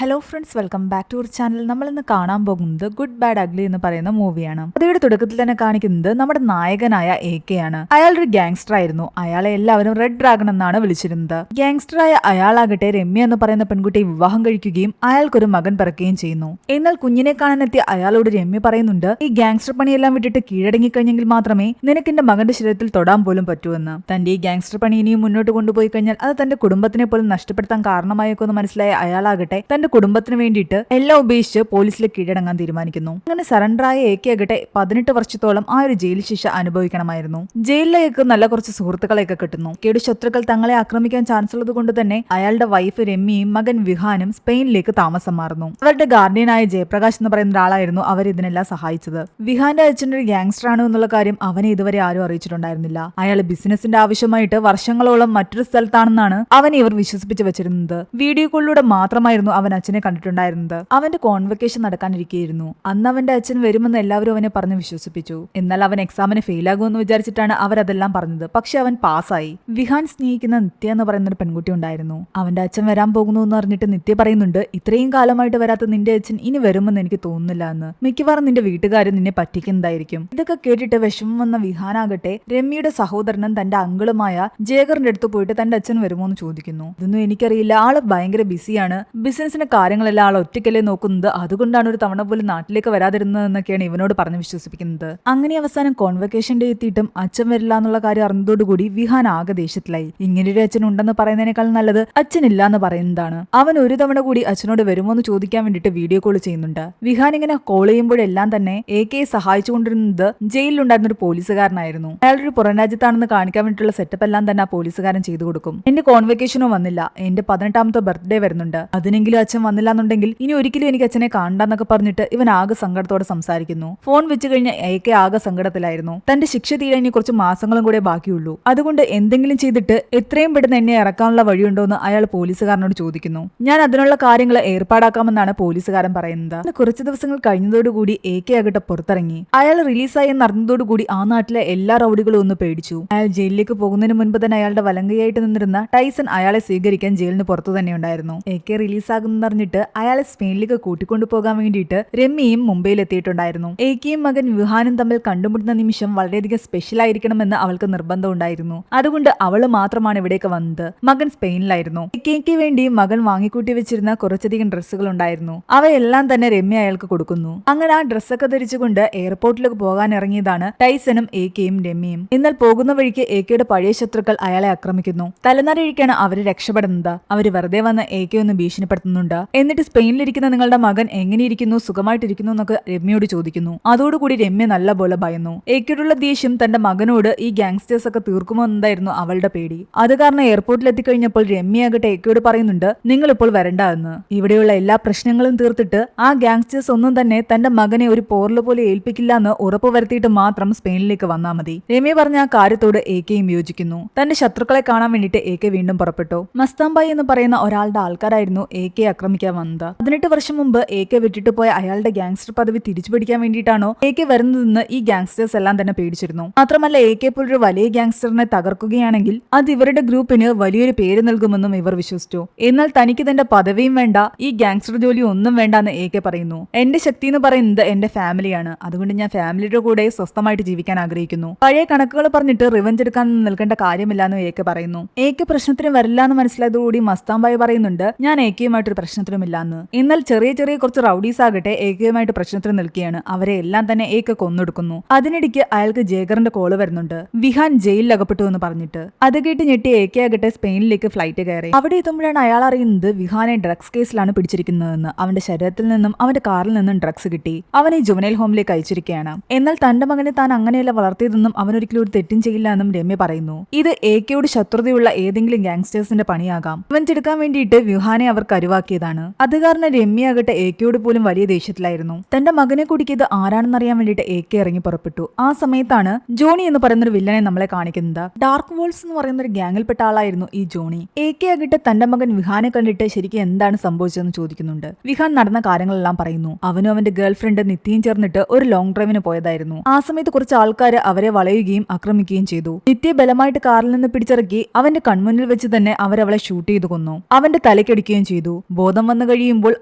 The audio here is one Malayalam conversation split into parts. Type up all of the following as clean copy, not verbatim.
Hello friends, welcome back to our channel. നമ്മൾ ഇന്ന് കാണാൻ പോകുന്നത് ഗുഡ് ബാഡ് അഗ്ലി എന്ന് പറയുന്ന മൂവിയാണ്. കഥയുടെ തുടക്കത്തിൽ തന്നെ കാണിക്കുന്നത് നമ്മുടെ നായകനായ AK ആണ്. അയാൾ ഒരു ഗാങ്സ്റ്റർ ആയിരുന്നു. അയാളെ എല്ലാവരും റെഡ് ഡ്രാഗൺ എന്നാണ് വിളിച്ചിരുന്നത്. ഗാങ്സ്റ്ററായ അയാളാകട്ടെ രമ്യ എന്ന് പറയുന്ന പെൺകുട്ടിയെ വിവാഹം കഴിക്കുകയും അയാൾക്കൊരു മകൻ പിറക്കുകയും ചെയ്യുന്നു. എന്നാൽ കുഞ്ഞിനെ കാണാനെത്തിയ അയാളോട് രമ്യ പറയുന്നുണ്ട്, ഈ ഗാങ്സ്റ്റർ പണിയെല്ലാം വിട്ടിട്ട് കീഴടങ്ങി കഴിഞ്ഞെങ്കിൽ മാത്രമേ നിനക്ക് എന്റെ മകന്റെ ശരീരത്തിൽ തൊടാൻ പോലും പറ്റൂവെന്ന്. തന്റെ ഈ ഗാങ്സ്റ്റർ പണി ഇനിയും മുന്നോട്ട് കൊണ്ടുപോയി കഴിഞ്ഞാൽ അത് തന്റെ കുടുംബത്തിനെ പോലും നഷ്ടപ്പെടുത്താൻ കാരണമായേക്കുമെന്ന് മനസ്സിലായ അയാളാകട്ടെ തന്റെ കുടുംബത്തിന് വേണ്ടിയിട്ട് എല്ലാം ഉപേക്ഷിച്ച് പോലീസിൽ കീഴടങ്ങാൻ തീരുമാനിക്കുന്നു. അങ്ങനെ സറണ്ടറായ AK ആകട്ടെ 18 വർഷത്തോളം ആ ഒരു ജയിൽ ശിക്ഷ അനുഭവിക്കണമായിരുന്നു. ജയിലിലേക്ക് നല്ല കുറച്ച് സുഹൃത്തുക്കളെയൊക്കെ കിട്ടുന്നു. കേട് ശത്രുക്കൾ തങ്ങളെ ആക്രമിക്കാൻ ചാൻസ് ഉള്ളത് കൊണ്ട് തന്നെ അയാളുടെ വൈഫ് രമ്യയും മകൻ വിഹാനും സ്പെയിനിലേക്ക് താമസം മാറുന്നു. അവരുടെ ഗാർഡിയനായ ജയപ്രകാശ് എന്ന് പറയുന്ന ഒരാളായിരുന്നു അവർ ഇതിനെല്ലാം സഹായിച്ചത്. വിഹാന്റെ അച്ഛൻ ഒരു ഗാങ്സ്റ്റർ ആണ് എന്നുള്ള കാര്യം അവനെ ഇതുവരെ ആരും അറിയിച്ചിട്ടുണ്ടായിരുന്നില്ല. അയാൾ ബിസിനസിന്റെ ആവശ്യമായിട്ട് വർഷങ്ങളോളം മറ്റൊരു സ്ഥലത്താണെന്നാണ് അവനെ ഇവർ വിശ്വസിപ്പിച്ച് വെച്ചിരുന്നത്. വീഡിയോ കോളിലൂടെ മാത്രമായിരുന്നു അവൻ അച്ഛനെ കണ്ടിട്ടുണ്ടായിരുന്നത്. അവന്റെ കോൺവെക്കേഷൻ നടക്കാനിരിക്കുകയായിരുന്നു. അന്ന് അവന്റെ അച്ഛൻ വരുമെന്ന് എല്ലാവരും അവനെ പറഞ്ഞ് വിശ്വസിപ്പിച്ചു. എന്നാൽ അവൻ എക്സാമിന് ഫെയിൽ ആകുമെന്ന് വിചാരിച്ചിട്ടാണ് അവരതെല്ലാം പറഞ്ഞത്. പക്ഷെ അവൻ പാസ്സായി. വിഹാൻ സ്നേഹിക്കുന്ന നിത്യ എന്ന് പറയുന്ന ഒരു പെൺകുട്ടി ഉണ്ടായിരുന്നു. അവന്റെ അച്ഛൻ വരാൻ പോകുന്നു എന്ന് അറിഞ്ഞിട്ട് നിത്യ പറയുന്നുണ്ട്, ഇത്രയും കാലമായിട്ട് വരാത്ത നിന്റെ അച്ഛൻ ഇനി വരുമെന്ന് എനിക്ക് തോന്നുന്നില്ല എന്ന്. മിക്കവാറും നിന്റെ വീട്ടുകാരും നിന്നെ പറ്റിക്കുന്നതായിരിക്കും. ഇതൊക്കെ കേട്ടിട്ട് വിഷമം വന്ന വിഹാനാകട്ടെ രമ്യയുടെ സഹോദരനും തന്റെ അങ്കിളുമായ ജേഗറിന്റെ അടുത്ത് പോയിട്ട് തന്റെ അച്ഛൻ വരുമോ എന്ന് ചോദിക്കുന്നു. ഇതൊന്നും എനിക്കറിയില്ല, ആള് ഭയങ്കര ബിസിയാണ്, ബിസിനസിന്റെ കാര്യങ്ങളെല്ലാം ആൾ ഒറ്റയ്ക്കല്ലേ നോക്കുന്നത്, അതുകൊണ്ടാണ് ഒരു തവണ പോലും നാട്ടിലേക്ക് വരാതിരുന്നതെന്നൊക്കെയാണ് ഇവനോട് പറഞ്ഞ് വിശ്വസിപ്പിക്കുന്നത്. അങ്ങനെ അവസാനം കോൺവെക്കേഷൻ ഡേ എത്തിയിട്ടും അച്ഛൻ വരില്ല എന്നുള്ള കാര്യം അറിഞ്ഞതോടുകൂടി വിഹാൻ ആകെ ദേഷ്യത്തിലായി. ഇങ്ങനൊരു അച്ഛൻ ഉണ്ടെന്ന് പറയുന്നതിനേക്കാൾ നല്ലത് അച്ഛനില്ല എന്ന് പറയുന്നതാണ്. അവൻ ഒരു തവണ കൂടി അച്ഛനോട് വരുമോ എന്ന് ചോദിക്കാൻ വേണ്ടിയിട്ട് വീഡിയോ കോൾ ചെയ്യുന്നുണ്ട്. വിഹാൻ ഇങ്ങനെ കോൾ ചെയ്യുമ്പോഴെല്ലാം തന്നെ AKയെ സഹായിച്ചുകൊണ്ടിരുന്നത് ജയിലിലുണ്ടായിരുന്ന ഒരു പോലീസുകാരനായിരുന്നു. അയാളൊരു പുറം രാജ്യത്താണെന്ന് കാണിക്കാൻ വേണ്ടിയിട്ടുള്ള സെറ്റപ്പ് എല്ലാം തന്നെ ആ പോലീസുകാരൻ ചെയ്തു കൊടുക്കും. എന്റെ കോൺവെക്കേഷനോ വന്നില്ല, എന്റെ 18ാമത്തെ ബർത്ത്ഡേ വരുന്നുണ്ട്, അതിനെങ്കിലും അച്ഛൻ വന്നില്ല എന്നുണ്ടെങ്കിൽ ഇനി ഒരിക്കലും എനിക്ക് അച്ഛനെ കാണണ്ടെന്നൊക്കെ പറഞ്ഞിട്ട് ഇവൻ ആകെ സങ്കടത്തോടെ സംസാരിക്കുന്നു. ഫോൺ വെച്ച് കഴിഞ്ഞ AK ആകെ സങ്കടത്തിലായിരുന്നു. തന്റെ ശിക്ഷ തീരാൻ ഇനി കുറച്ച് മാസങ്ങളും കൂടെ ബാക്കിയുള്ളൂ. അതുകൊണ്ട് എന്തെങ്കിലും ചെയ്തിട്ട് എത്രയും പെട്ടെന്ന് എന്നെ ഇറക്കാനുള്ള വഴിയുണ്ടോ എന്ന് അയാൾ പോലീസുകാരനോട് ചോദിക്കുന്നു. ഞാൻ അതിനുള്ള കാര്യങ്ങൾ ഏർപ്പാടാക്കാമെന്നാണ് പോലീസുകാരൻ പറയുന്നത്. കുറച്ച് ദിവസങ്ങൾ കഴിഞ്ഞതോടുകൂടി AK ആകട്ടെ പുറത്തിറങ്ങി. അയാൾ റിലീസായി എന്നറിഞ്ഞതോടുകൂടി ആ നാട്ടിലെ എല്ലാ റൗഡികളും ഒന്ന് പേടിച്ചു. അയാൾ ജയിലിലേക്ക് പോകുന്നതിന് മുൻപ് തന്നെ അയാളുടെ വലങ്കയായിട്ട് നിന്നിരുന്ന ടൈസൺ അയാളെ സ്വീകരിക്കാൻ ജയിലിന് പുറത്തു തന്നെ ഉണ്ടായിരുന്നു. AK റിലീസാകുന്നറിഞ്ഞിട്ട് അയാളെ സ്പെയിനിലേക്ക് കൂട്ടിക്കൊണ്ടു പോകാൻ വേണ്ടിയിട്ട് രമ്യയും മുംബൈയിൽ എത്തിയിട്ടുണ്ടായിരുന്നു. AKയും മകൻ വിഹാനും തമ്മിൽ കണ്ടുമുട്ടുന്ന നിമിഷം വളരെയധികം സ്പെഷ്യൽ ആയിരിക്കണമെന്ന് അവൾക്ക് നിർബന്ധം ഉണ്ടായിരുന്നു. അതുകൊണ്ട് അവള് മാത്രമാണ് ഇവിടേക്ക് വന്നത്. മകൻ സ്പെയിനിലായിരുന്നു. AKയ്ക്ക് വേണ്ടി മകൻ വാങ്ങിക്കൂട്ടി വെച്ചിരുന്ന കുറച്ചധികം ഡ്രസ്സുകൾ ഉണ്ടായിരുന്നു. അവയെല്ലാം തന്നെ രമ്യ അയാൾക്ക് കൊടുക്കുന്നു. അങ്ങനെ ആ ഡ്രസ്സൊക്കെ ധരിച്ചുകൊണ്ട് എയർപോർട്ടിലേക്ക് പോകാൻ ഇറങ്ങിയതാണ് ടൈസനും AKയും രമ്യയും. എന്നാൽ പോകുന്ന വഴിക്ക് AKയുടെ പഴയ ശത്രുക്കൾ അയാളെ ആക്രമിക്കുന്നു. തലനാരിഴിക്കാണ് അവര് രക്ഷപ്പെടുന്നത്. അവര് വെറുതെ വന്ന് AK ഒന്ന് ഭീഷണിപ്പെടുത്തുന്നുണ്ട്. എന്നിട്ട് സ്പെയിനിലിരിക്കുന്ന നിങ്ങളുടെ മകൻ എങ്ങനെയിരിക്കുന്നു, സുഖമായിട്ടിരിക്കുന്നു എന്നൊക്കെ രമ്യയോട് ചോദിക്കുന്നു. അതോടുകൂടി രമ്യ നല്ല പോലെ ഭയന്നു. AKയോടുള്ള ദേഷ്യം തന്റെ മകനോട് ഈ ഗാങ്സ്റ്റേഴ്സ് ഒക്കെ തീർക്കുമോ എന്നതായിരുന്നു അവളുടെ പേടി. അത് കാരണം എയർപോർട്ടിൽ എത്തിക്കഴിഞ്ഞപ്പോൾ രമ്യയാകട്ടെ AKയോട് പറയുന്നുണ്ട്, നിങ്ങൾ ഇപ്പോൾ വരണ്ട എന്ന്. ഇവിടെയുള്ള എല്ലാ പ്രശ്നങ്ങളും തീർത്തിട്ട് ആ ഗാങ്സ്റ്റേഴ്സ് ഒന്നും തന്നെ തന്റെ മകനെ ഒരു പോറല് പോലെ ഏൽപ്പിക്കില്ല എന്ന് ഉറപ്പുവരുത്തിയിട്ട് മാത്രം സ്പെയിനിലേക്ക് വന്നാൽ മതി. രമ്യ പറഞ്ഞ ആ കാര്യത്തോട് AKയും യോജിക്കുന്നു. തന്റെ ശത്രുക്കളെ കാണാൻ വേണ്ടിയിട്ട് AK വീണ്ടും പുറപ്പെട്ടു. മസ്താംബായി എന്ന് പറയുന്ന ഒരാളുടെ ആൾക്കാരായിരുന്നു AKയെ ആക്രമിക്കാൻ വന്നത്. 18 വർഷം മുമ്പ് AK വിട്ടിട്ട് പോയ അയാളുടെ ഗാങ്സ്റ്റർ പദവി തിരിച്ചു പിടിക്കാൻ വേണ്ടിയിട്ടാണോ AK വരുന്നതെന്ന് ഈ ഗാങ്സ്റ്റേഴ്സ് എല്ലാം തന്നെ പേടിച്ചിരുന്നു. മാത്രമല്ല AK പോലൊരു വലിയ ഗാങ്സ്റ്ററിനെ തകർക്കുകയാണെങ്കിൽ അത് ഇവരുടെ ഗ്രൂപ്പിന് വലിയൊരു പേര് നൽകുമെന്നും ഇവർ വിശ്വസിച്ചു. എന്നാൽ തനിക്ക് തന്റെ പദവിയും വേണ്ട, ഈ ഗാങ്സ്റ്റർ ജോലി ഒന്നും വേണ്ടെന്ന് AK പറയുന്നു. എന്റെ ശക്തി എന്ന് പറയുന്നത് എന്റെ ഫാമിലിയാണ്, അതുകൊണ്ട് ഞാൻ ഫാമിലിയുടെ കൂടെ സ്വസ്ഥമായിട്ട് ജീവിക്കാൻ ആഗ്രഹിക്കുന്നു. പഴയ കണക്കുകൾ പറഞ്ഞിട്ട് റിവഞ്ച് എടുക്കാൻ നിൽക്കേണ്ട കാര്യമില്ലാന്ന് AK പറയുന്നു. AK പ്രശ്നത്തിന് വരില്ല എന്ന് മനസ്സിലായതോടുകൂടി മസ്താംബായി പറയുന്നുണ്ട്, ഞാൻ AKയുമായിട്ടൊരു പ്രശ്നത്തിനുമില്ലാന്ന്. എന്നാൽ ചെറിയ ചെറിയ കുറച്ച് റൗഡീസ് ആകട്ടെ AKയുമായിട്ട് പ്രശ്നത്തിന് നിൽക്കുകയാണ്. അവരെ എല്ലാം തന്നെ AK കൊന്നൊടുക്കുന്നു. അതിനിടയ്ക്ക് അയാൾക്ക് ജേഗറിന്റെ കോള് വരുന്നുണ്ട്, വിഹാൻ ജയിലിൽ അകപ്പെട്ടു എന്ന് പറഞ്ഞിട്ട്. അത് കേട്ട് ഞെട്ടി AK ആകട്ടെ സ്പെയിനിലേക്ക് ഫ്ലൈറ്റ് കയറി. അവിടെ എത്തുമ്പോഴാണ് അയാൾ അറിയുന്നത് വിഹാനെ ഡ്രഗ്സ് കേസിലാണ് പിടിച്ചിരിക്കുന്നതെന്ന്. അവന്റെ ശരീരത്തിൽ നിന്നും അവന്റെ കാറിൽ നിന്നും ഡ്രഗ്സ് കിട്ടി. അവനെ ജുവനൈൽ ഹോമിലേക്ക് അയച്ചിരിക്കുകയാണ്. എന്നാൽ തന്റെ മകനെ താൻ അങ്ങനെയല്ല വളർത്തിയതെന്നും അവനൊരിക്കലും ഒരു തെറ്റും ചെയ്യില്ല എന്നും രമ്യ പറയുന്നു. ഇത് AKയോട് ശത്രുതയുള്ള ഏതെങ്കിലും ഗാങ്സ്റ്റേഴ്സിന്റെ പണിയാകാം. ഇവഞ്ചെടുക്കാൻ വേണ്ടിയിട്ട് വിഹാനെ അവർ കരുവാക്കിയതാണ്. അത് കാരണം രമ്യ ആകട്ടെ AKയോട് പോലും വലിയ ദേഷ്യത്തിലായിരുന്നു. തന്റെ മകനെ കുടിക്കിയത് ആരാണെന്നറിയാൻ വേണ്ടിയിട്ട് AK ഇറങ്ങി പുറപ്പെട്ടു. ആ സമയത്താണ് ജോണി എന്ന് പറയുന്ന ഒരു വില്ലനെ നമ്മളെ കാണിക്കുന്നത്. ഡാർക്ക് വോൾസ് എന്ന് പറയുന്ന ഒരു ഗ്യാങ്ങിൽപ്പെട്ട ആളായിരുന്നു ഈ ജോണി. AK ആകട്ടെ തന്റെ മകൻ വിഹാനെ കണ്ടിട്ട് ശരിക്കും എന്താണ് സംഭവിച്ചതെന്ന് ചോദിക്കുന്നുണ്ട്. വിഹാൻ നടന്ന കാര്യങ്ങളെല്ലാം പറയുന്നു. അവനും അവന്റെ ഗേൾ ഫ്രണ്ട് നിത്യയും ചേർന്നിട്ട് ഒരു ലോങ് ഡ്രൈവിന് പോയതായിരുന്നു. ആ സമയത്ത് കുറച്ച് ആൾക്കാർ അവരെ വളയുകയും ആക്രമിക്കുകയും ചെയ്തു. നിത്യ ബലമായിട്ട് കാറിൽ നിന്ന് പിടിച്ചിറക്കി അവന്റെ കൺമുന്നിൽ വെച്ച് തന്നെ അവരവളെ ഷൂട്ട് ചെയ്തു കൊന്നു. അവന്റെ തലയ്ക്കടിക്കുകയും ചെയ്തു. ബോധം വന്നു കഴിയുമ്പോൾ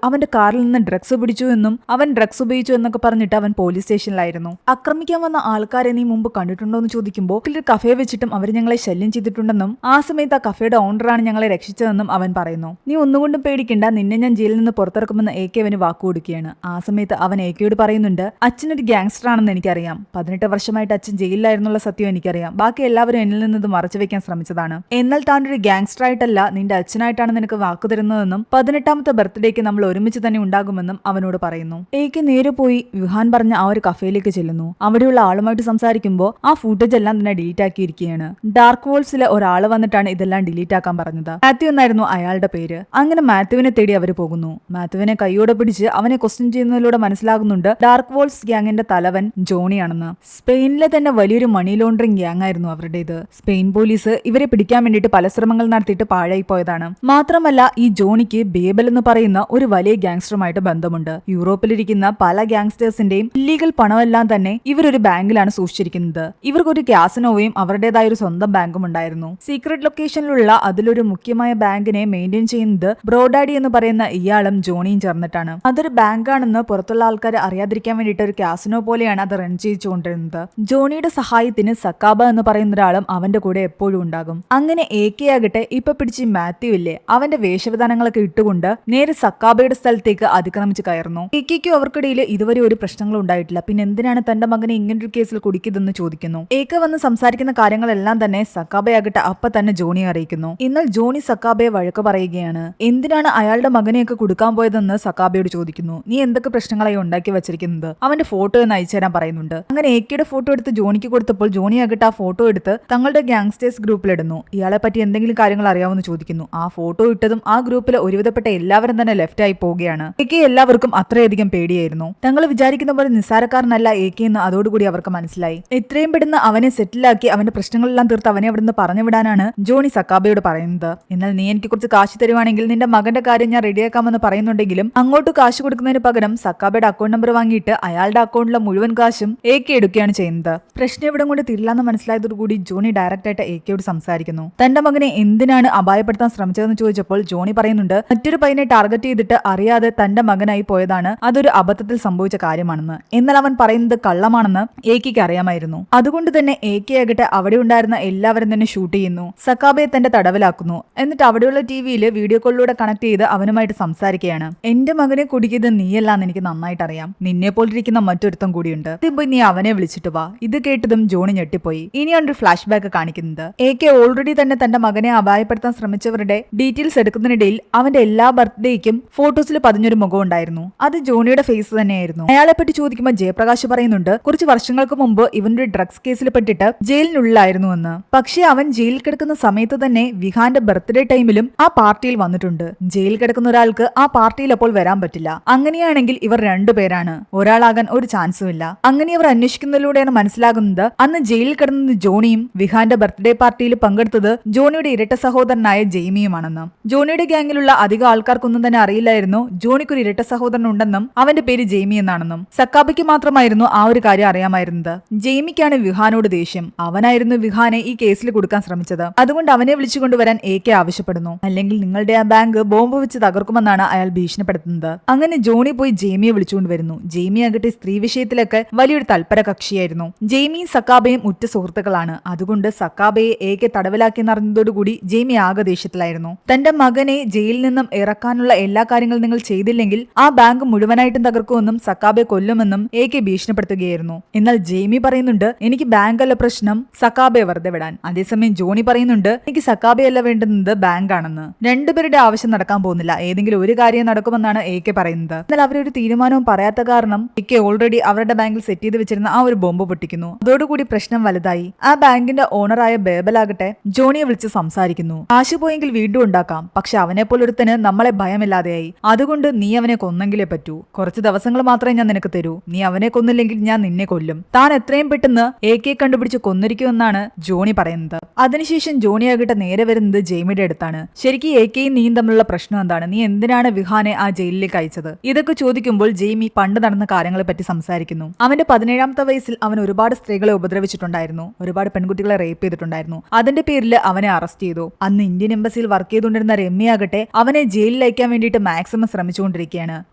അവന്റെ കാറിൽ നിന്ന് ഡ്രഗ്സ് പിടിച്ചു എന്നും അവൻ ഡ്രഗ്സ് ഉപയോഗിച്ചു എന്നൊക്കെ പറഞ്ഞിട്ട് അവൻ പോലീസ് സ്റ്റേഷനിലായിരുന്നു. ആക്രമിക്കാൻ വന്ന ആൾക്കാരെ നീ മുമ്പ് കണ്ടിട്ടുണ്ടോ എന്ന് ചോദിക്കുമ്പോൾ ഒരു കഫേ വെച്ചിട്ടും അവർ ഞങ്ങളെ ശല്യം ചെയ്തിട്ടുണ്ടെന്നും ആ സമയത്ത് ആ കഫേയുടെ ഓണറാണ് ഞങ്ങളെ രക്ഷിച്ചതെന്നും അവൻ പറയുന്നു. നീ ഒന്നുകൊണ്ടും പേടിക്കണ്ട, നിന്നെ ഞാൻ ജയിലിൽ നിന്ന് പുറത്തിറക്കുമെന്ന് AK അവന് വാക്കുകൊടുക്കുകയാണ്. ആ സമയത്ത് അവൻ AKയോട് പറയുന്നുണ്ട്, അച്ഛനൊരു ഗ്യാങ്സ്റ്റർ ആണെന്ന് എനിക്കറിയാം. 18 വർഷമായിട്ട് അച്ഛൻ ജയിലിലായിരുന്നുള്ള സത്യം എനിക്കറിയാം. ബാക്കി എല്ലാവരും എന്നിൽ നിന്ന് മറച്ചു വെക്കാൻ ശ്രമിച്ചതാണ്. എന്നാൽ താൻ ഒരു ഗ്യാങ്സ്റ്റർ ആയിട്ടല്ല, നിന്റെ അച്ഛനായിട്ടാണ് നിനക്ക് വാക്കു തരുന്നതെന്നും 18ാമത്തെ ബർത്ത്ഡേക്ക് നമ്മൾ ഒരുമിച്ച് തന്നെ ഉണ്ടാകുമെന്നും അവനോട് പറയുന്നു. AK നേരെ പോയി വിഹാൻ പറഞ്ഞ ആ ഒരു കഫേയിലേക്ക് ചെല്ലുന്നു. അവിടെയുള്ള ആളുമായിട്ട് സംസാരിക്കുമ്പോൾ ആ ഫുട്ടേജ് എല്ലാം തന്നെ ഡിലീറ്റ് ആക്കിയിരിക്കുകയാണ്. ഡാർക്ക് വോൾസിലെ ഒരാൾ വന്നിട്ടാണ് ഇതെല്ലാം ഡിലീറ്റ് ആക്കാൻ പറഞ്ഞത്. മാത്യു എന്നായിരുന്നു അയാളുടെ പേര്. അങ്ങനെ മാത്യുവിനെ തേടി അവർ പോകുന്നു. മാത്യുവിനെ കൈയോടെ പിടിച്ച് അവനെ ക്വസ്റ്റ്യൻ ചെയ്യുന്നതിലൂടെ മനസ്സിലാകുന്നുണ്ട് ഡാർക്ക് വോൾസ് ഗ്യാങ്ങിന്റെ തലവൻ ജോണിയാണെന്ന്. സ്പെയിനിലെ തന്നെ വലിയൊരു മണി ലോണ്ടറിംഗ് ഗ്യാങ് ആയിരുന്നു അവരുടേത്. സ്പെയിൻ പോലീസ് ഇവരെ പിടിക്കാൻ വേണ്ടിയിട്ട് പല ശ്രമങ്ങൾ നടത്തിയിട്ട് പാഴായി പോയതാണ്. മാത്രമല്ല ഈ ജോണിക്ക് ബേബൽ എന്ന് പറയുന്ന ഒരു വലിയ ഗ്യാങ്സ്റ്ററുമായിട്ട് ബന്ധമുണ്ട്. യൂറോപ്പിലിരിക്കുന്ന പല ഗ്യാങ്സ്റ്റേഴ്സിന്റെയും ഇല്ലീഗൽ പണമെല്ലാം തന്നെ ഇവരൊരു ബാങ്കിലാണ് സൂക്ഷിച്ചിരിക്കുന്നത്. ഇവർക്കൊരു ക്യാസിനോവയും അവരുടേതായ ഒരു സ്വന്തം ബാങ്കും ഉണ്ടായിരുന്നു. സീക്രട്ട് ലൊക്കേഷനിലുള്ള അതിലൊരു മുഖ്യമായ ബാങ്കിനെ മെയിൻറ്റെയിൻ ചെയ്യുന്നത് ബ്രോഡാഡി എന്ന് പറയുന്ന ഇയാളും ജോണിയും ചേർന്നിട്ടാണ്. അതൊരു ബാങ്കാണെന്ന് പുറത്തുള്ള ആൾക്കാർ അറിയാതിരിക്കാൻ വേണ്ടിയിട്ട് ഒരു ക്യാസിനോ പോലെയാണ് അത് റൺ ചെയ്തുകൊണ്ടിരുന്നത്. ജോണിയുടെ സഹായത്തിന് സക്കാബ എന്ന് പറയുന്ന ഒരാളും അവന്റെ കൂടെ എപ്പോഴും ഉണ്ടാകും. അങ്ങനെ AK ആകട്ടെ ഇപ്പൊ പിടിച്ച് മാത്യു ഇല്ലേ, അവന്റെ വേഷവിധാനങ്ങളൊക്കെ ഇട്ടുകൊണ്ട് നേരെ സക്കാബയുടെ സ്ഥലത്തേക്ക് അതിക്രമിച്ച് കയറുന്നു. AKയ്ക്കും അവർക്കിടയിൽ ഇതുവരെ ഒരു പ്രശ്നങ്ങളും ഉണ്ടായിട്ടില്ല. പിന്നെ എന്തിനാണ് തന്റെ മകനെ ഇങ്ങനൊരു കേസിൽ കുടിക്കുന്നതെന്ന് ചോദിക്കുന്നു. AK വന്ന് സംസാരിക്കുന്ന കാര്യങ്ങളെല്ലാം തന്നെ സക്കാബയാകട്ടെ അപ്പൊ തന്നെ ജോണിയെ അറിയിക്കുന്നു. എന്നാൽ ജോണി സക്കാബയെ വഴക്ക് പറയുകയാണ്. എന്തിനാണ് അയാളുടെ മകനെയൊക്കെ കൊടുക്കാൻ പോയതെന്ന് സക്കാബയോട് ചോദിക്കുന്നു. നീ എന്തൊക്കെ പ്രശ്നങ്ങളായി ഉണ്ടാക്കി വെച്ചിരിക്കുന്നത്, അവന്റെ ഫോട്ടോ എന്ന് അയച്ചു തരാൻ പറയുന്നുണ്ട്. അങ്ങനെ AKയുടെ ഫോട്ടോ എടുത്ത് ജോണിക്ക് കൊടുത്തപ്പോൾ ജോണിയാകട്ടെ ആ ഫോട്ടോ എടുത്ത് തങ്ങളുടെ ഗ്യാങ്സ്റ്റേഴ്സ് ഗ്രൂപ്പിലിടുന്നു. ഇയാളെ പറ്റി എന്തെങ്കിലും കാര്യങ്ങൾ അറിയാമെന്ന് ചോദിക്കുന്നു. ആ ഫോട്ടോ ഇട്ടതും ആ ഗ്രൂപ്പിലെ ഒരുവിധപ്പെട്ട എല്ലാവരും തന്നെ ലെഫ്റ്റ് ആയി പോവുകയാണ്. AK എല്ലാവർക്കും അത്രയധികം പേടിയായിരുന്നു. തങ്ങൾ വിചാരിക്കുന്ന പോലെ നിസ്സാരക്കാരനല്ല AK എന്ന് അതോടുകൂടി അവർക്ക് മനസ്സിലായി. എത്രയും പെടുന്ന അവനെ സെറ്റിലാക്കി അവന്റെ പ്രശ്നങ്ങളെല്ലാം തീർത്ത് അവനെ അവിടുന്ന് പറഞ്ഞു വിടാനാണ് ജോണി സക്കാബയോട് പറയുന്നത്. എന്നാൽ നീ എനിക്ക് കുറച്ച് കാശ് തരുവാണെങ്കിൽ നിന്റെ മകന്റെ കാര്യം ഞാൻ റെഡിയാക്കാമെന്ന് പറയുന്നുണ്ടെങ്കിലും അങ്ങോട്ട് കാശ് കൊടുക്കുന്നതിന് പകരം സക്കാബയുടെ അക്കൗണ്ട് നമ്പർ വാങ്ങിയിട്ട് അയാളുടെ അക്കൗണ്ടിലെ മുഴുവൻ കാശും AK എടുക്കുകയാണ് ചെയ്യുന്നത്. പ്രശ്നം ഇവിടെ കൊണ്ട് തീരില്ലെന്ന് മനസ്സിലായതോടുകൂടി ജോണി ഡയറക്റ്റ് ആയിട്ട് AKയോട് സംസാരിക്കുന്നു. തന്റെ മകനെ എന്തിനാണ് അപായപ്പെടുത്താൻ ശ്രമിച്ചതെന്ന് ചോദിച്ചപ്പോൾ ജോണി പറയുന്നുണ്ട് മറ്റൊരു പയ്യനെ ടാർഗറ്റ് ചെയ്തിട്ട് അറിയാതെ തന്റെ മകനായി പോയതാണ്, അതൊരു അബദ്ധത്തിൽ സംഭവിച്ച കാര്യമാണെന്ന്. എന്നാൽ അവൻ പറയുന്നത് കള്ളമാണെന്ന് AKയ്ക്ക് അറിയാമായിരുന്നു. അതുകൊണ്ട് തന്നെ AK ആകട്ടെ അവിടെ ഉണ്ടായിരുന്ന എല്ലാവരും തന്നെ ഷൂട്ട് ചെയ്യുന്നു. സക്കാബയെ തന്റെ തടവിലാക്കുന്നു. എന്നിട്ട് അവിടെയുള്ള TVയിൽ വീഡിയോ കോളിലൂടെ കണക്ട് ചെയ്ത് അവനുമായിട്ട് സംസാരിക്കുകയാണ്. എന്റെ മകനെ കുടിക്കുന്നത് നീയല്ലാന്ന് എനിക്ക് നന്നായിട്ട് അറിയാം, നിന്നെ പോലിരിക്കുന്ന മറ്റൊരുത്തം കൂടിയുണ്ട്, പോയി നീ അവനെ വിളിച്ചിട്ട് വാ. ഇത് കേട്ടതും ജോണി ഞെട്ടിപ്പോയി. ഇനിയാണ് ഒരു ഫ്ലാഷ് ബാക്ക് കാണിക്കുന്നത്. AK ഓൾറെഡി തന്നെ തന്റെ മകനെ അപായപ്പെടുത്താൻ ശ്രമിച്ചവരുടെ ഡീറ്റെയിൽസ് എടുക്കുന്നതിനിടയിൽ അവന്റെ എല്ലാ ബർത്ത്ഡേക്കും ഫോട്ടോസിൽ പതിഞ്ഞൊരു മുഖം ഉണ്ടായിരുന്നു. അത് ജോണിയുടെ ഫേസ് തന്നെയായിരുന്നു. അയാളെ പറ്റി ചോദിക്കുമ്പോൾ ജയപ്രകാശ് പറയുന്നുണ്ട് കുറച്ച് വർഷങ്ങൾക്ക് മുമ്പ് ഇവനൊരു ഡ്രഗ്സ് കേസിൽ പെട്ടിട്ട് ജയിലിനുള്ളിലായിരുന്നു എന്ന്. പക്ഷേ അവൻ ജയിലിൽ കിടക്കുന്ന സമയത്ത് തന്നെ വിഹാന്റെ ബർത്ത്ഡേ ടൈമിലും ആ പാർട്ടിയിൽ വന്നിട്ടുണ്ട്. ജയിലിൽ കിടക്കുന്ന ഒരാൾക്ക് ആ പാർട്ടിയിൽ അപ്പോൾ വരാൻ പറ്റില്ല. അങ്ങനെയാണെങ്കിൽ ഇവർ രണ്ടുപേരാണ്, ഒരാളാകാൻ ഒരു ചാൻസും ഇല്ല. അങ്ങനെ ഇവർ അന്വേഷിക്കുന്നതിലൂടെയാണ് മനസ്സിലാകുന്നത് അന്ന് ജയിലിൽ കിടന്നത് ജോണിയും വിഹാന്റെ ബർത്ത്ഡേ പാർട്ടിയിൽ പങ്കെടുത്തത് ജോണിയുടെ ഇരട്ട സഹോദരനായ ജെയ്മിയുമാണെന്ന്. ജോണിയുടെ ഗ്യാങ്ങിലുള്ള അധികം ആൾക്കാർക്കൊന്നും തന്നെ അറിയില്ലായിരുന്നു ജോണിക്കൊരു ഇരട്ട സഹോദരൻ ഉണ്ടെന്നും അവന്റെ പേര് ജെയ്മി എന്നാണെന്നും. സക്കാബയ്ക്ക് മാത്രമായിരുന്നു ആ ഒരു കാര്യം അറിയാമായിരുന്നത്. ജെയ്മിക്കാണ് വിഹാനോട് ദേഷ്യം. അവനായിരുന്നു വിഹാനെ ഈ കേസിൽ കൊടുക്കാൻ ശ്രമിച്ചത്. അതുകൊണ്ട് അവനെ വിളിച്ചുകൊണ്ടുവരാൻ AK ആവശ്യപ്പെടുന്നു. അല്ലെങ്കിൽ നിങ്ങളുടെ ആ ബാങ്ക് ബോംബ് വെച്ച് തകർക്കുമെന്നാണ് അയാൾ ഭീഷണിപ്പെടുത്തുന്നത്. അങ്ങനെ ജോണി പോയി ജെയ്മിയെ വിളിച്ചുകൊണ്ടുവരുന്നു. ജെയ്മി ആകട്ടെ സ്ത്രീ വിഷയത്തിലൊക്കെ വലിയൊരു തൽപര കക്ഷിയായിരുന്നു. ജെയ്മിയും സക്കാബയും ഉറ്റ സുഹൃത്തുക്കളാണ്. അതുകൊണ്ട് സക്കാബയെ AK തടവിലാക്കിയെന്നറിഞ്ഞതോടുകൂടി ജെയ്മി ആകെ ദേഷ്യത്തിലായിരുന്നു. തന്റെ മകനെ ജയിലിൽ നിന്നും ഇറക്കാനുള്ള എല്ലാ കാര്യങ്ങളും നിങ്ങൾ ചെയ്തില്ലെങ്കിൽ ആ ബാങ്ക് മുഴുവനായിട്ടും തകർക്കുമെന്നും സക്കാബയെ കൊല്ലുമെന്നും AK ഭീഷണിപ്പെടുത്തുകയായിരുന്നു. എന്നാൽ ജെയ്മി പറയുന്നുണ്ട് എനിക്ക് ബാങ്കല്ല പ്രശ്നം, സക്കാബയെ വെറുതെ വിടാൻ. അതേസമയം ജോണി പറയുന്നുണ്ട് എനിക്ക് സക്കാബയല്ല വേണ്ടുന്നത് ബാങ്കാണെന്ന്. രണ്ടുപേരുടെ ആവശ്യം നടക്കാൻ പോകുന്നില്ല, ഏതെങ്കിലും ഒരു കാര്യം നടക്കുമെന്നാണ് AK പറയുന്നത്. എന്നാൽ അവരൊരു തീരുമാനവും പറയാത്ത കാരണം AK ഓൾറെഡി അവരുടെ ബാങ്കിൽ സെറ്റ് ചെയ്ത് വെച്ചിരുന്ന ആ ഒരു ബോംബ് പൊട്ടിക്കുന്നു. അതോടുകൂടി പ്രശ്നം വലുതായി. ആ ബാങ്കിന്റെ ഓണറായ ബേബലാകട്ടെ ജോണിയെ വിളിച്ച് സംസാരിക്കുന്നു. കാശ് പോയെങ്കിൽ വീണ്ടും ഉണ്ടാക്കാം, പക്ഷെ അവനെ പോലൊരുത്തന് നമ്മളെ ഭയമില്ലാതെയായി. അതുകൊണ്ട് നീ അവനെ കൊന്നെങ്കിലേ പറ്റൂ. കുറച്ച് ദിവസങ്ങൾ മാത്രമേ ഞാൻ നിനക്ക് തരൂ. നീ അവനെ കൊന്നില്ലെങ്കിൽ ഞാൻ നിന്നെ കൊല്ലും. താൻ എത്രയും പെട്ടെന്ന് AK കണ്ടുപിടിച്ച് കൊന്നിരിക്കുമെന്നാണ് ജോണി പറയുന്നത്. അതിനുശേഷം ജോണിയാകട്ടെ നേരെ വരുന്നത് ജെയ്മിയുടെ അടുത്താണ്. ശരിക്കും AKയും നീയും തമ്മിലുള്ള പ്രശ്നം എന്താണ്? നീ എന്തിനാണ് വിഹാനെ ആ ജയിലിലേക്ക് അയച്ചത്? ഇതൊക്കെ ചോദിക്കുമ്പോൾ ജെയ്മി പണ്ട് നടന്ന കാര്യങ്ങളെ പറ്റി സംസാരിക്കുന്നു. അവന്റെ 17ാമത്തെ വയസ്സിൽ അവൻ ഒരുപാട് സ്ത്രീകളെ ഉപദ്രവിച്ചിട്ടുണ്ടായിരുന്നു, ഒരുപാട് പെൺകുട്ടികളെ റേപ്പ് ചെയ്തിട്ടുണ്ടായിരുന്നു. അതിന്റെ പേരിൽ അവനെ അറസ്റ്റ് ചെയ്തു. അന്ന് ഇന്ത്യൻ എംബസിയിൽ വർക്ക് ചെയ്തുകൊണ്ടിരുന്ന രമ്യയാകട്ടെ അവനെ ജയിലിൽ ജയിലിൽ അയക്കാൻ വേണ്ടിയിട്ട് മാക്സിമം ശ്രമിച്ചുകൊണ്ടിരിക്കുകയാണ്.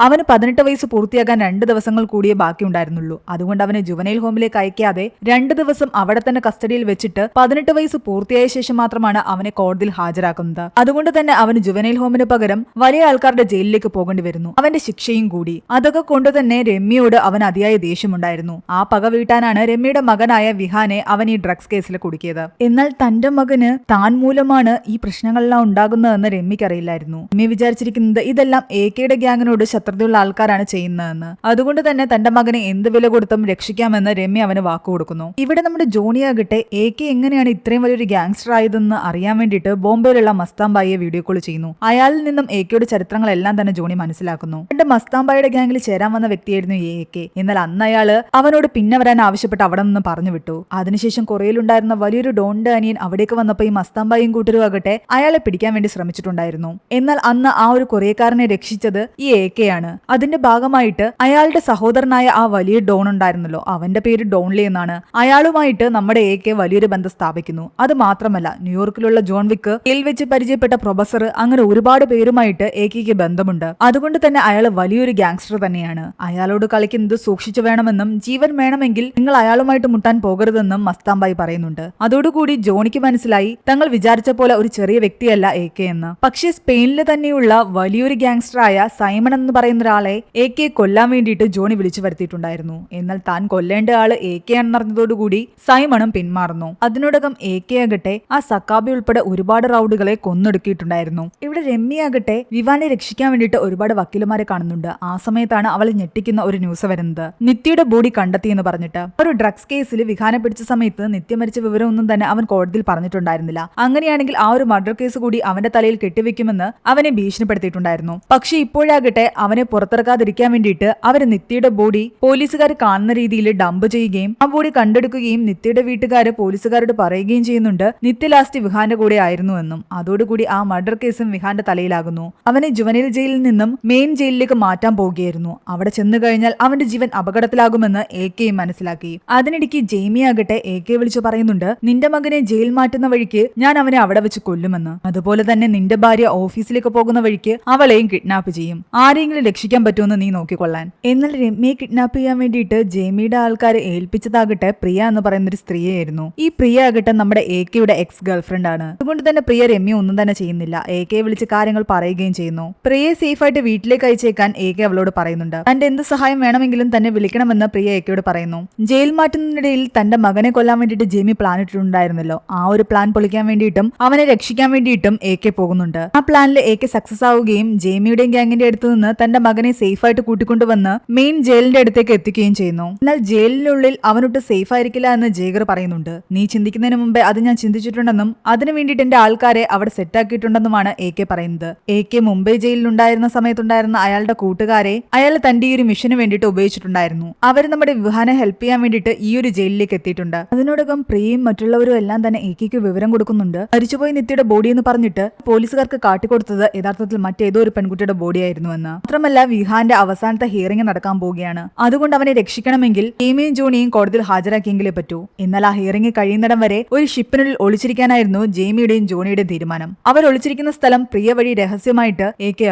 അവന് 18 വയസ്സ് പൂർത്തിയാകാൻ 2 ദിവസങ്ങൾ കൂടിയേ ബാക്കിയുണ്ടായിരുന്നുള്ളൂ. അതുകൊണ്ട് അവനെ ജുവനൈൽ ഹോമിലേക്ക് അയക്കാതെ 2 ദിവസം അവിടെ തന്നെ കസ്റ്റഡിയിൽ വെച്ചിട്ട് 18 വയസ്സ് പൂർത്തിയായ ശേഷം മാത്രമാണ് അവനെ കോടതിയിൽ ഹാജരാക്കുന്നത്. അതുകൊണ്ട് തന്നെ അവന് ജുവനൈൽ ഹോമിന് പകരം വലിയ ആൾക്കാരുടെ ജയിലിലേക്ക് പോകേണ്ടി വരുന്നു. അവന്റെ ശിക്ഷയും കൂടി. അതൊക്കെ കൊണ്ട് തന്നെ രമ്യയോട് അവൻ അതിയായ ദേഷ്യമുണ്ടായിരുന്നു. ആ പക വീട്ടാനാണ് രമ്യയുടെ മകനായ വിഹാനെ അവൻ ഈ ഡ്രഗ്സ് കേസിൽ കുടുക്കിയത്. എന്നാൽ തന്റെ മകന് താൻ മൂലമാണ് ഈ പ്രശ്നങ്ങളെല്ലാം ഉണ്ടാകുന്നതെന്ന് രമ്യക്ക് അറിയില്ലായിരുന്നു. രമ്യ വിചാരിച്ചിരിക്കുന്നത് ഇതെല്ലാം എകെയുടെ ഗ്യാങ്ങിനോട് ശത്രുതയുള്ള ആൾക്കാരാണ് ചെയ്യുന്നതെന്ന്. അതുകൊണ്ട് തന്നെ തന്റെ മകനെ എന്ത് വില കൊടുത്തും രക്ഷിക്കാമെന്ന് രമ്യ അവന് വാക്കു കൊടുക്കുന്നു. ഇവിടെ നമ്മുടെ ജോണിയാകട്ടെ എകെ എങ്ങനെയാണ് ഇത്രയും വലിയൊരു ഗാങ്സ്റ്റർ ആയതെന്ന് അറിയാൻ വേണ്ടിയിട്ട് ബോംബെയിലുള്ള മസ്താംബായിയെ വീഡിയോ കോൾ ചെയ്യുന്നു. അയാളിൽ നിന്നും എകെയുടെ ചരിത്രങ്ങളെല്ലാം തന്നെ ജോണി മനസ്സിലാക്കുന്നു. എന്റെ മസ്താംബായിയുടെ ഗ്യാങ്ങിൽ ചേരാൻ വന്ന വ്യക്തിയായിരുന്നു എകെ. എന്നാൽ അന്ന് അയാള് അവനോട് പിന്നെ വരാൻ ആവശ്യപ്പെട്ട് അവിടെ നിന്ന് പറഞ്ഞു വിട്ടു. അതിനുശേഷം കൊറിയയിലുണ്ടായിരുന്ന വലിയൊരു ഡോണിന്റെ അനിയൻ അവിടേക്ക് വന്നപ്പോൾ ഈ മസ്താംബായും കൂട്ടരും ആകട്ടെ അയാളെ പിടിക്കാൻ വേണ്ടി ശ്രമിച്ചിട്ടുണ്ടായിരുന്നു. എന്നാൽ അന്ന് ആ ഒരു കൊറിയക്കാരനെ രക്ഷിച്ചത് ഈ എകെയാണ്. അതിന്റെ ഭാഗമായിട്ട് അയാളുടെ സഹോദരനായ ആ വലിയ ഡോൺ ഉണ്ടായിരുന്നല്ലോ, അവന്റെ പേര് ഡോൺലി എന്നാണ്. അയാളുമായിട്ട് നമ്മുടെ എകെ വലിയൊരു ബന്ധം സ്ഥാപിക്കുന്നു. അത് മാത്രമല്ല ന്യൂയോർക്കിലുള്ള ജോൺ വിക്ക്, ജയിൽ വെച്ച് പരിചയപ്പെട്ട പ്രൊഫസർ, അങ്ങനെ ഒരുപാട് പേരുമായിട്ട് എകെക്ക് ബന്ധമുണ്ട്. അതുകൊണ്ട് തന്നെ അയാൾ വലിയൊരു ഗാങ്സ്റ്റർ തന്നെയാണ്. അയാളോട് കളിക്കുന്നത് സൂക്ഷിച്ചു വേണമെന്നും ജീവൻ വേണമെങ്കിൽ നിങ്ങൾ അയാളുമായിട്ട് മുട്ടാൻ പോകരുതെന്നും മസ്താംബായി പറയുന്നുണ്ട്. അതോടുകൂടി ജോണിക്ക് മനസ്സിലായി തങ്ങൾ വിചാരിച്ച പോലെ ഒരു ചെറിയ വ്യക്തിയല്ല എകെ എന്ന്. പക്ഷേ സ്പെയിനിൽ തന്നെയുള്ള വലിയൊരു ഗാങ്സ്റ്ററായ സൈമൺ എന്ന് പറയുന്ന ഒരാളെ എകെ കൊല്ലാൻ വേണ്ടിയിട്ട് ജോണി വിളിച്ചു വരുത്തിയിട്ടുണ്ടായിരുന്നു. എന്നാൽ താൻ കൊല്ലേണ്ട ആള് എകെ ആണെന്നറിഞ്ഞതോടുകൂടി സൈമണും പിന്മാറുന്നു. അതിനോടകം എകെ ആകട്ടെ ആ സക്കാബി ഉൾപ്പെടെ ഒരുപാട് റൗഡുകളെ കൊന്നൊടുക്കിയിട്ടുണ്ടായിരുന്നു. ഇവിടെ രമ്യയാകട്ടെ വിവാനെ രക്ഷിക്കാൻ വേണ്ടിയിട്ട് ഒരുപാട് വക്കീലുമാരെ കാണുന്നുണ്ട്. ആ സമയത്താണ് അവൾ ഞെട്ടിക്കുന്ന ഒരു ന്യൂസ് വരുന്നത്. നിത്യയുടെ ബോഡി കണ്ടെത്തിയെന്ന് പറഞ്ഞിട്ട്. ഒരു ഡ്രഗ്സ് കേസിൽ വിഹാനെ പിടിച്ച സമയത്ത് നിത്യ മരിച്ച വിവരമൊന്നും തന്നെ അവൻ കോടതിയിൽ പറഞ്ഞിട്ടുണ്ടായിരുന്നില്ല. അങ്ങനെയാണെങ്കിൽ ആ ഒരു മർഡർ കേസ് കൂടി അവന്റെ തലയിൽ കെട്ടിവെക്കുമെന്ന് അവനെ ഭീഷണിപ്പെടുത്തിയിട്ടുണ്ടായിരുന്നു. പക്ഷെ ഇപ്പോഴാകട്ടെ അവനെ പുറത്തിറക്കാതിരിക്കാൻ വേണ്ടിയിട്ട് അവര് നിത്യയുടെ ബോഡി പോലീസുകാർ കാണുന്ന രീതിയിൽ ഡംപ് ചെയ്യുകയും ആ ബോഡി കണ്ടെടുക്കുകയും നിത്യയുടെ വീട്ടുകാര് പോലീസുകാരോട് പറയുകയും ചെയ്യുന്നുണ്ട് നിത്യ ലാസ്റ്റ് വിഹാന്റെ കൂടെ ആയിരുന്നു എന്നും. അതോടുകൂടി ആ മർഡർ കേസും വിഹാന്റെ തലയിലാകുന്നു. അവനെ ജുവനൈൽ ജയിലിൽ നിന്നും മെയിൻ ജയിലിലേക്ക് മാറ്റാൻ പോവുകയായിരുന്നു. അവിടെ ചെന്നു കഴിഞ്ഞാൽ അവന്റെ ജീവൻ അപകടത്തിലാകുമെന്ന് എകെയും മനസ്സിലാക്കി. അതിനിടയ്ക്ക് ജെയ്മി ആകട്ടെ എകെ വിളിച്ചു പറയുന്നുണ്ട്, നിന്റെ മകനെ ജയിൽ മാറ്റുന്ന വഴിക്ക് ഞാൻ അവനെ അവിടെ വെച്ച് കൊല്ലുമെന്ന്. അതുപോലെ തന്നെ നിന്റെ ഭാര്യ ഓഫീസിലേക്ക് പോകുന്ന വഴിക്ക് അവളെയും കിഡ്നാപ്പ് ചെയ്യും. ആരെങ്കിലും രക്ഷിക്കാൻ പറ്റുമെന്ന് നീ നോക്കിക്കൊള്ളാൻ. എന്നാൽ രമ്യയെ കിഡ്നാപ്പ് ചെയ്യാൻ വേണ്ടിയിട്ട് ജെയ്മിയുടെ ആൾക്കാരെ ഏൽപ്പിച്ചതാകട്ടെ പ്രിയ എന്ന് പറയുന്ന ഒരു സ്ത്രീയായിരുന്നു. ഈ പ്രിയ ആകട്ടെ നമ്മുടെ എകെയുടെ എക്സ് ഗേൾഫ്രണ്ട് ആണ്. അതുകൊണ്ട് തന്നെ പ്രിയ രമ്യ ഒന്നും തന്നെ ചെയ്യുന്നില്ല. എകെയെ വിളിച്ച് കാര്യങ്ങൾ പറയുകയും ചെയ്യുന്നു. പ്രിയയെ സേഫ് ആയിട്ട് വീട്ടിലേക്ക് അയച്ചേക്കാൻ എകെ അവളോട് പറയുന്നുണ്ട്. തന്റെ എന്ത് സഹായം വേണമെങ്കിലും തന്നെ വിളിക്കണമെന്ന് പ്രിയ എകെയോട് പറയുന്നു. ജയിൽ മാറ്റുന്നതിനിടയിൽ തന്റെ മകനെ കൊല്ലാൻ വേണ്ടിയിട്ട് ജെയ്മി പ്ലാൻ ഇട്ടിട്ടുണ്ടായിരുന്നല്ലോ. ആ ഒരു പ്ലാൻ പൊളിക്കാൻ വേണ്ടിയിട്ടും അവനെ രക്ഷിക്കാൻ വേണ്ടിയിട്ടും എകെ പോകുന്നുണ്ട്. ആ പ്ലാനിൽ എകെ സക്സസ് ആവുകയും ജെയ്മിയുടെയും ഗ്യാങ്ങിന്റെ അടുത്ത് നിന്ന് തന്റെ മകനെ സേഫ് ആയിട്ട് കൂട്ടിക്കൊണ്ടുവന്ന് മെയിൻ ജയിലിന്റെ അടുത്തേക്ക് എത്തിക്കുകയും ചെയ്യുന്നു. എന്നാൽ ജയിലിനുള്ളിൽ അവനൊട്ട് സേഫ് ആയിരിക്കില്ല എന്ന് ജേഗർ പറയുന്നുണ്ട്. നീ ചിന്തിക്കുന്നതിന് മുമ്പേ അത് ഞാൻ ചിന്തിച്ചിട്ടുണ്ടെന്നും അതിനു വേണ്ടിയിട്ട് എന്റെ ആൾക്കാരെ അവിടെ സെറ്റാക്കിയിട്ടുണ്ടെന്നുമാണ് എകെ പറയുന്നത്. എകെ മുംബൈ ജയിലിലുണ്ടായിരുന്ന സമയത്തുണ്ടായിരുന്ന അയാളുടെ കൂട്ടുകാരെ അയാൾ തന്റെ ഈ ഒരു മിഷന് വേണ്ടിയിട്ട് ഉപയോഗിച്ചിട്ടുണ്ടായിരുന്നു. അവർ നമ്മുടെ വിഹാനെ ഹെൽപ്പ് ചെയ്യാൻ വേണ്ടിയിട്ട് ഈ ഒരു ജയിലിലേക്ക് എത്തിയിട്ടുണ്ട്. അതിനോടകം പ്രിയയും മറ്റുള്ളവരും എല്ലാം തന്നെ എകെക്ക് വിവരം കൊടുക്കുന്നുണ്ട്. മരിച്ചുപോയി നിത്യയുടെ ബോഡി എന്ന് പറഞ്ഞിട്ട് പോലീസുകാർക്ക് കാട്ടിക്കൊടുത്തത് യഥാർത്ഥത്തിൽ മറ്റേതോ ഒരു പെൺകുട്ടിയുടെ ബോഡി ആയിരുന്നു എന്ന്. മാത്രമല്ല വിഹാന്റെ അവസാനത്തെ ഹിയറിംഗ് നടക്കാൻ പോവുകയാണ്. അതുകൊണ്ട് അവനെ രക്ഷിക്കണമെങ്കിൽ ജെയ്മിയും ജോണിയും കോടതിയിൽ ഹാജരാക്കിയെങ്കിലേ പറ്റൂ. എന്നാൽ ആ ഹിയറിംഗ് കഴിയുന്നിടം വരെ ഒരു ഷിപ്പിനുള്ളിൽ ഒളിച്ചിരിക്കാനായിരുന്നു ജെയ്മിയുടെയും ജോണിയുടെയും തീരുമാനം. അവർ ഒളിച്ചിരിക്കുന്ന സ്ഥലം പ്രിയ വഴി രഹസ്യമായിട്ട് എകെ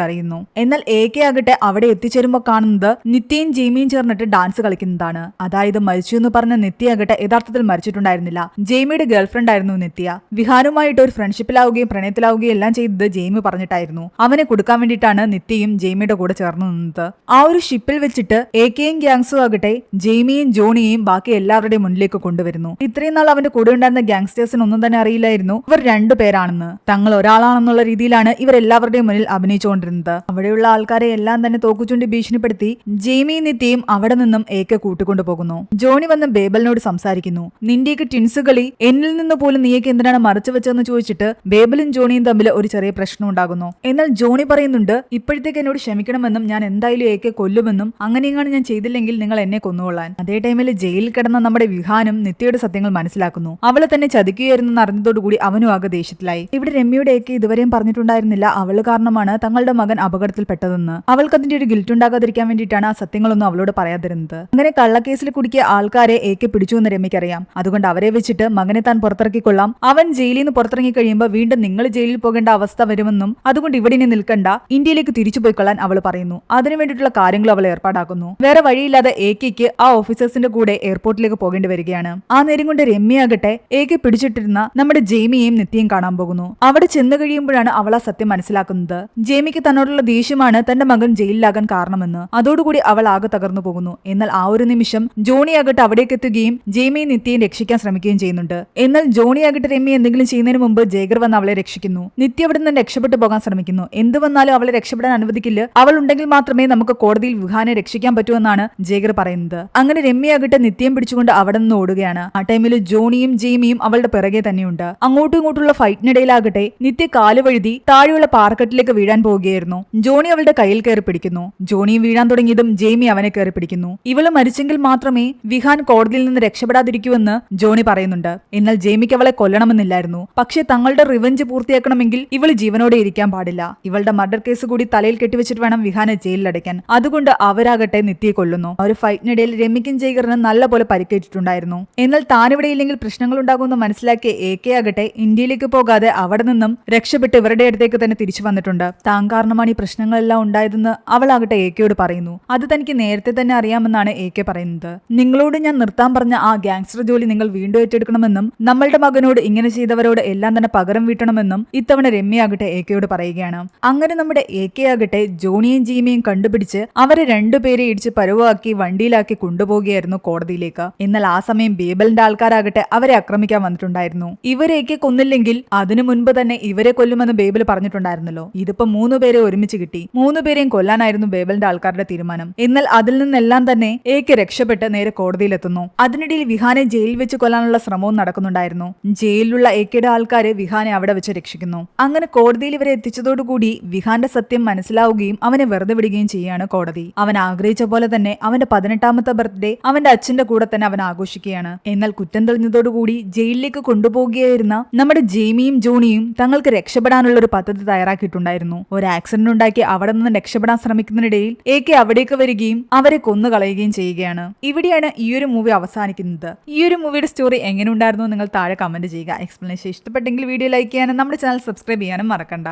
അറിയുന്നു. എന്നാൽ എകെ ആകട്ടെ അവിടെ എത്തിച്ചേരുമ്പോൾ കാണുന്നത് നിത്യയും ജെയ്മിയും ചേർന്നിട്ട് ഡാൻസ് കളിക്കുന്നതാണ്. അതായത് മരിച്ചു എന്ന് പറഞ്ഞ നിത്യ ആകട്ടെ യഥാർത്ഥത്തിൽ മരിച്ചിട്ടുണ്ടായിരുന്നില്ല. ജെയ്മിയുടെ ഗേൾഫ്രണ്ട് ആയിരുന്നു നിത്യ. വിഹാനുമായിട്ട് ഒരു ഫ്രണ്ട്ഷിപ്പിലാവുകയും പ്രണയത്തിലാവുകയും എല്ലാം ചെയ്തത് ജെയ്മി പറഞ്ഞിട്ടായിരുന്നു. അവനെ കൊടുക്കാൻ വേണ്ടിയിട്ടാണ് നിത്യയും ജെയ്മിയുടെ കൂടെ ചേർന്ന് നിന്നത്. ആ ഒരു ഷിപ്പിൽ വെച്ചിട്ട് എകെയും ഗ്യാങ്സും ആകട്ടെ ജെയ്മിയും ജോണിയെയും ബാക്കി എല്ലാവരുടെയും മുന്നിലേക്ക് കൊണ്ടുവരുന്നു. ഇത്രയും നാൾ അവന്റെ കൂടെ ഉണ്ടായിരുന്ന ഗ്യാങ്സ്റ്റേഴ്സിന് ഒന്നും തന്നെ അറിയില്ലായിരുന്നു ഇവർ 2 പേരാണെന്ന്. തങ്ങൾ ഒരാളാണെന്നുള്ള രീതിയിലാണ് ഇവർ എല്ലാവരുടെയും മുന്നിൽ അഭിനയിച്ചുകൊണ്ടിരുന്നത്. അവിടെയുള്ള ആൾക്കാരെ എല്ലാം തന്നെ തോക്കുചൂണ്ടി ഭീഷണിപ്പെടുത്തി ജെയ്മിയും നിത്യയും അവിടെ നിന്നും എകെ കൂട്ടിക്കൊണ്ടു പോകുന്നു. ജോണി വന്ന് ബേബലിനോട് സംസാരിക്കുന്നു. നിന്റെയൊക്കെ ടിൻസ് കളി എന്നിൽ നിന്ന് പോലും നീയൊക്കെ എന്തിനാണ് മറച്ചു വെച്ചതെന്ന് ചോദിച്ചിട്ട് ബേബലും ജോണിയും തമ്മിൽ ഒരു ചെറിയ പ്രശ്നം ഉണ്ടാകുന്നു. എന്നാൽ ജോണി പറയുന്നുണ്ട്, ഇപ്പോഴത്തേക്ക് എന്നോട് ക്ഷമിക്കണമെന്നും ഞാൻ എന്തായാലും എകെ കൊല്ലുമെന്നും അങ്ങനെയെങ്ങാണ് ഞാൻ ചെയ്തില്ലെങ്കിൽ നിങ്ങൾ എന്നെ കൊന്നുകൊള്ളാൻ. അതേ ടൈമിൽ ജയിലിൽ കിടന്ന നമ്മുടെ വിഹാനും നിത്യയുടെ സത്യങ്ങൾ മനസ്സിലാക്കുന്നു. അവളെ തന്നെ ചതിക്കുകയായിരുന്നെന്ന് അറിഞ്ഞതോടുകൂടി അവനും ആകെ ദേഷ്യത്തിലായി. ഇവിടെ രമ്യയുടെ എകെ ഇതുവരെയും പറഞ്ഞിട്ടുണ്ടായിരുന്നില്ല അവള് കാരണമാണ് തങ്ങളുടെ മകൻ അപകടത്തിൽപ്പെട്ടതെന്ന്. അവൾക്ക് അതിന്റെ ഒരു ഗിൽറ്റ് ഉണ്ടാകാതിരിക്കാൻ വേണ്ടിയിട്ടാണ് ആ സത്യങ്ങളൊന്നും അവളോട് പറയാതിരുന്നത്. അങ്ങനെ കള്ളക്കേസിൽ കുടുക്കിയ ആൾക്കാരെ എകെ പിടിച്ചു എന്ന് രമ്യക്കറിയാം. അതുകൊണ്ട് അവരെ വെച്ചിട്ട് മകനെ താൻ പുറത്തിറക്കിക്കൊള്ളാം. അവൻ ജയിലിൽ നിന്ന് പുറത്തിറങ്ങി കഴിയുമ്പോൾ വീണ്ടും നിങ്ങൾ ജയിലിൽ പോകേണ്ട അവസ്ഥ വരുമെന്നും അതുകൊണ്ട് ഇവിടെ ഇനി നിൽക്കണ്ട, ഇന്ത്യയിലേക്ക് തിരിച്ചു പോയിക്കൊള്ളാൻ അവൾ പറയുന്നു. അതിനു വേണ്ടിയിട്ടുള്ള കാര്യങ്ങൾ അവൾ ഏർപ്പാടാക്കുന്നു. വേറെ വഴിയില്ലാതെ AK ആ ഓഫീസേഴ്സിന്റെ കൂടെ എയർപോർട്ടിലേക്ക് പോകേണ്ടി വരികയാണ്. ആ നേരം കൊണ്ട് രമ്യയാകട്ടെ AK പിടിച്ചിട്ടിരുന്ന നമ്മുടെ ജെയ്മിയെയും നിത്യയും കാണാൻ പോകുന്നു. അവിടെ ചെന്ന് കഴിയുമ്പോഴാണ് അവൾ ആ സത്യം മനസ്സിലാക്കുന്നത്. ജെയ്മിക്ക് തന്നോടുള്ള ദേഷ്യമാണ് തന്റെ മകൻ ജയിലിലാകാൻ കാരണമെന്ന്. അതോടുകൂടി അവൾ ആകെ തകർന്നു പോകുന്നു. എന്നാൽ ആ ഒരു നിമിഷം ജോണിയാകട്ടെ അവിടേക്ക് എത്തുകയും ജെയ്മിയെ നിത്യയും രക്ഷിക്കാൻ ശ്രമിക്കുകയും ചെയ്യുന്നുണ്ട്. എന്നാൽ ജോണിയാകട്ടെ രമ്യ എന്തെങ്കിലും ചെയ്യുന്നതിന് മുമ്പ് ജേഗർ വന്ന് അവളെ രക്ഷിക്കുന്നു. നിത്യ അവിടെ നിന്ന് രക്ഷപ്പെട്ടു പോകാൻ ശ്രമിക്കുന്നു. എന്ത് വന്നാലും അവളെ രക്ഷപ്പെടാൻ അനുവദിക്കില്ല, അവൾ ഉണ്ടെങ്കിൽ മാത്രമേ നമുക്ക് കോടതിയിൽ വിഹാനെ രക്ഷിക്കാൻ പറ്റൂ എന്നാണ് ജേഗർ പറയുന്നത്. അങ്ങനെ രമ്യയാകട്ടെ നിത്യം പിടിച്ചുകൊണ്ട് അവിടെ നിന്ന് ഓടുകയാണ്. ആ ടൈമിൽ ജോണിയും ജെയ്മിയും അവളുടെ പിറകെ തന്നെയുണ്ട്. അങ്ങോട്ടും ഇങ്ങോട്ടുള്ള ഫൈറ്റിനിടയിലാകട്ടെ നിത്യ കാലുവഴുതി താഴെയുള്ള പാറക്കെട്ടിലേക്ക് വീഴാൻ പോവുകയായിരുന്നു. ജോണി അവളുടെ കയ്യിൽ കയറി പിടിക്കുന്നു. ജോണിയും വീഴാൻ തുടങ്ങിയതും ജെയ്മി അവനെ കയറി പിടിക്കുന്നു. ഇവള് മരിച്ചെങ്കിൽ മാത്രമേ വിഹാൻ കോടതിയിൽ നിന്ന് രക്ഷപ്പെടാതിരിക്കൂവെന്ന് ജോണി പറയുന്നുണ്ട്. എന്നാൽ ജെയ്മിക്ക് അവളെ കൊല്ലണമെന്നില്ലായിരുന്നു. പക്ഷേ തങ്ങളുടെ റിവഞ്ച് പൂർത്തിയാക്കണമെങ്കിൽ ഇവള് ജീവനോടെ ഇരിക്കാൻ പാടില്ല. ഇവളുടെ മർഡർ കേസ് കൂടി തലയിൽ കെട്ടിവെച്ചിട്ട് വേണം വിഹാനെ ജയിലിലടയ്ക്കാൻ. അതുകൊണ്ട് അവരാകട്ടെ നിത്യയെ കൊല്ലുന്നു. ഒരു ഫൈറ്റിനിടയിൽ രമ്യക്കും ജേഗറിന് നല്ല പോലെ പരിക്കേറ്റിട്ടുണ്ടായിരുന്നു. എന്നാൽ താനിവിടെ ഇല്ലെങ്കിൽ പ്രശ്നങ്ങൾ ഉണ്ടാകുമെന്ന് മനസ്സിലാക്കിയ AK ആകട്ടെ ഇന്ത്യയിലേക്ക് പോകാതെ അവിടെ നിന്നും രക്ഷപ്പെട്ട് ഇവരുടെ അടുത്തേക്ക് തന്നെ തിരിച്ചു വന്നിട്ടുണ്ട്. താൻ കാരണമാണ് ഈ പ്രശ്നങ്ങളെല്ലാം ഉണ്ടായതെന്ന് അവളാകട്ടെ AKയോട് പറയുന്നു. അത് തനിക്ക് നേരത്തെ തന്നെ അറിയാമെന്നാണ് AK പറയുന്നത്. നിങ്ങളോട് ഞാൻ നിർത്താൻ പറഞ്ഞ ആ ഗാങ്സ്റ്റർ ജോലി നിങ്ങൾ വീണ്ടും ഏറ്റെടുക്കണമെന്നും നമ്മളുടെ മകനോട് ഇങ്ങനെ ചെയ്തവരോട് എല്ലാം തന്നെ പകരം വീട്ടണമെന്നും ഇത്തവണ രമ്യയാകട്ടെ AKയോട് പറയുകയാണ്. അങ്ങനെ നമ്മുടെ AK ആകട്ടെ ജോണിയും ജീമിയും കണ്ടുപിടിച്ച് അവരെ രണ്ടുപേരെ ഇടിച്ച് പരുവാക്കി വണ്ടിയിലാക്കി കൊണ്ടുപോകുകയായിരുന്നു കോടതിയിലേക്ക്. എന്നാൽ ആ സമയം ബേബലിന്റെ ആൾക്കാരാകട്ടെ അവരെ ആക്രമിക്കാൻ വന്നിട്ടുണ്ടായിരുന്നു. ഇവരെയൊക്കെ കൊന്നില്ലെങ്കിൽ അതിനു മുൻപ് തന്നെ ഇവരെ കൊല്ലുമെന്ന് ബേബൽ പറഞ്ഞിട്ടുണ്ടായിരുന്നല്ലോ. ഇതിപ്പോ 3 പേരെ ഒരുമിച്ച് കിട്ടി. 3 പേരെയും കൊല്ലാനായിരുന്നു ബേബലിന്റെ ആൾക്കാരുടെ തീരുമാനം. എന്നാൽ അതിൽ നിന്നെല്ലാം തന്നെ AK രക്ഷപ്പെട്ട് നേരെ കോടതിയിലെത്തുന്നു. അതിനിടയിൽ വിഹാനെ ജയിലിൽ വെച്ച് കൊല്ലാനുള്ള ശ്രമവും നടക്കുന്നുണ്ടായിരുന്നു. ജയിലിലുള്ള AKയുടെ ആൾക്കാര് വിഹാനെ അവിടെ വെച്ച് രക്ഷിക്കുന്നു. അങ്ങനെ കോടതിയിൽ ഇവരെ എത്തിച്ചതോടുകൂടി വിഹാന്റെ സത്യം മനസ്സിലാവുകയും അവനെ വെറുതെ വിടുകയും ചെയ്യുകയാണ് കോടതി. അവൻ ആഗ്രഹിച്ച പോലെ തന്നെ അവന്റെ 18ാമത്തെ ബർത്ത്ഡേ അവന്റെ അച്ഛന്റെ കൂടെ തന്നെ അവൻ ആഘോഷിക്കുകയാണ്. എന്നാൽ കുറ്റം തെളിഞ്ഞതോടുകൂടി ജയിലിലേക്ക് കൊണ്ടുപോകുകയായിരുന്ന നമ്മുടെ ജെയ്മിയും ജോണിയും തങ്ങൾക്ക് രക്ഷപ്പെടാനുള്ള ഒരു പദ്ധതി തയ്യാറാക്കിയിട്ടുണ്ടായിരുന്നു. ഒരു ആക്സിഡന്റ് ഉണ്ടാക്കി അവിടെ നിന്ന് രക്ഷപ്പെടാൻ ശ്രമിക്കുന്നതിനിടയിൽ AK അവിടേക്ക് വരികയും അവരെ കൊന്നുകളയുകയും ചെയ്യുകയാണ്. ഇവിടെയാണ് ഈ ഒരു മൂവി അവസാനിക്കുന്നത്. ഈ ഒരു മൂവിയുടെ സ്റ്റോറി എങ്ങനെ ഉണ്ടായിരുന്നു നിങ്ങൾ താഴെ കമന്റ് ചെയ്യുക. എക്സ്പ്ലനേഷൻ ഇഷ്ടപ്പെട്ടെങ്കിൽ വീഡിയോ ലൈക്ക് ചെയ്യാനും നമ്മുടെ ചാനൽ സബ്സ്ക്രൈബ് ചെയ്യാനും മറക്കണ്ട.